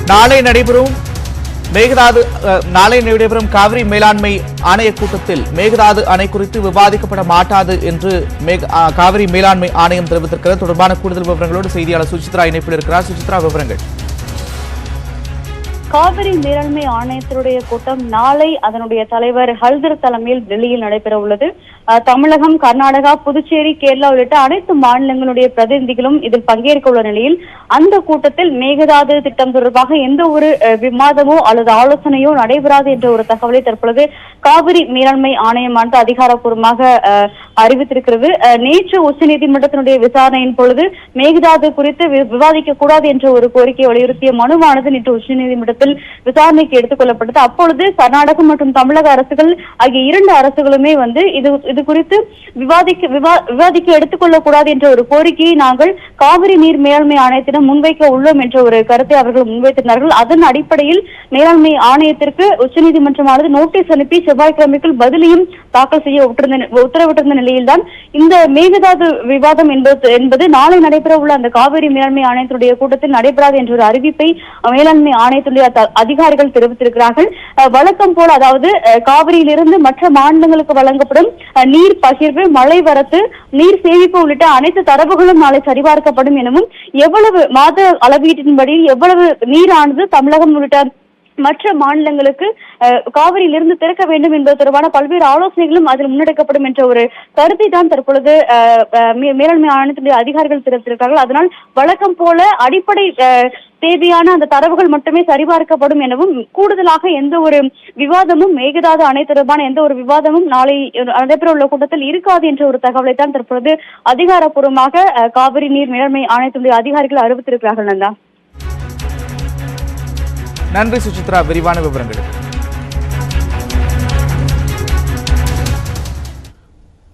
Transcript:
நாளை நடைபெறும் காவிரி மேலாண்மை ஆணைய கூட்டத்தில் மேகதாது அணை குறித்து விவாதிக்கப்பட மாட்டாது என்று காவிரி மேலாண்மை ஆணையம் தெரிவித்திருக்கிறது. தொடர்பான கூடுதல் விவரங்களோடு செய்தியாளர் சுசித்ரா இணைப்பில் இருக்கிறார். சுசித்ரா, விவரங்கள். காவிரி மேலாண்மை ஆணையத்தினுடைய கூட்டம் நாளை அதனுடைய தலைவர் ஹல்தர் தலைமையில் டெல்லியில் நடைபெற உள்ளது. தமிழகம், கர்நாடகா, புதுச்சேரி, கேரளா உள்ளிட்ட அனைத்து மாநிலங்களுடைய பிரதிநிதிகளும் இதில் பங்கேற்க உள்ள நிலையில் அந்த கூட்டத்தில் மேகதாது திட்டம் தொடர்பாக எந்த ஒரு விவாதமோ அல்லது ஆலோசனையோ நடைபெறாது என்ற ஒரு தகவலை தற்பொழுது காவிரி மேலாண்மை ஆணையமானது அதிகாரப்பூர்வமாக அறிவித்திருக்கிறது. நேற்று உச்சநீதிமன்றத்தினுடைய விசாரணையின் பொழுது மேகதாது குறித்து விவாதிக்க கூடாது என்ற ஒரு கோரிக்கையை வலியுறுத்திய மனுவானது நேற்று உச்சநீதிமன்றத்தில் விசாரணைக்கு எடுத்துக் கொள்ளப்பட்டது. அப்பொழுது கர்நாடகம் மற்றும் தமிழக அரசுகள் ஆகிய இரண்டு அரசுகளுமே இது குறித்து விவாதிக்க எடுத்துக்கொள்ளக் கூடாது என்ற ஒரு கோரிக்கையை நாங்கள் காவிரி நீர் மேலாண்மை ஆணையத்திடம் முன்வைக்க உள்ளோம் என்ற ஒரு கருத்தை அவர்கள் முன்வைத்திருந்தார்கள். அதன் அடிப்படையில் மேலாண்மை ஆணையத்திற்கு உச்சநீதிமன்றமானது நோட்டீஸ் அனுப்பி செவ்வாய்க்கிழமைக்குள் பதிலையும் தாக்கல் செய்ய உத்தரவிட்டிருந்த நிலையில்தான் இந்த மேகதாது விவாதம் என்பது நாளை நடைபெற உள்ள அந்த காவிரி மேலாண்மை ஆணையத்தினுடைய கூட்டத்தில் நடைபெறாது என்ற ஒரு அறிவிப்பை மேலாண்மை ஆணையத்துடைய அதிகாரிகள் தெரிவித்திருக்கிறார்கள். வழக்கம் போல, அதாவது காவிரியிலிருந்து மற்ற மாநிலங்களுக்கு வழங்கப்படும் நீர் பகிர்வு, மழை வரத்து, நீர் சேமிப்பு உள்ளிட்ட அனைத்து தரவுகளும் நாளை சரிபார்க்கப்படும் எனவும் எவ்வளவு மாத அளவீட்டின்படி எவ்வளவு நீரானது தமிழகம் உள்ளிட்ட மற்ற மாநிலங்களுக்கு காவிரியிலிருந்து திறக்க வேண்டும் என்பது தொடர்பான பல்வேறு ஆலோசனைகளும் அதில் முன்னெடுக்கப்படும் என்ற ஒரு கருத்தை தான் தற்பொழுது மேலாண்மை ஆணையத்துடைய அதிகாரிகள் தெரிவித்திருக்கிறார்கள். அதனால் வழக்கம் போல அடிப்படை தேவையான அந்த தரவுகள் மட்டுமே சரிபார்க்கப்படும் எனவும் கூடுதலாக எந்த ஒரு விவாதமும் மேகதாது அணை தொடர்பான எந்த ஒரு விவாதமும் நாளை நடைபெற உள்ள கூட்டத்தில் இருக்காது என்ற ஒரு தகவலை தான் தற்பொழுது அதிகாரப்பூர்வமாக காவிரி நீர் மேலாண்மை ஆணையத்துடைய அதிகாரிகள் அறிவித்திருக்கிறார்கள். நந்தா, நன்றி சுசித்ரா, விரிவான விவரங்கள்.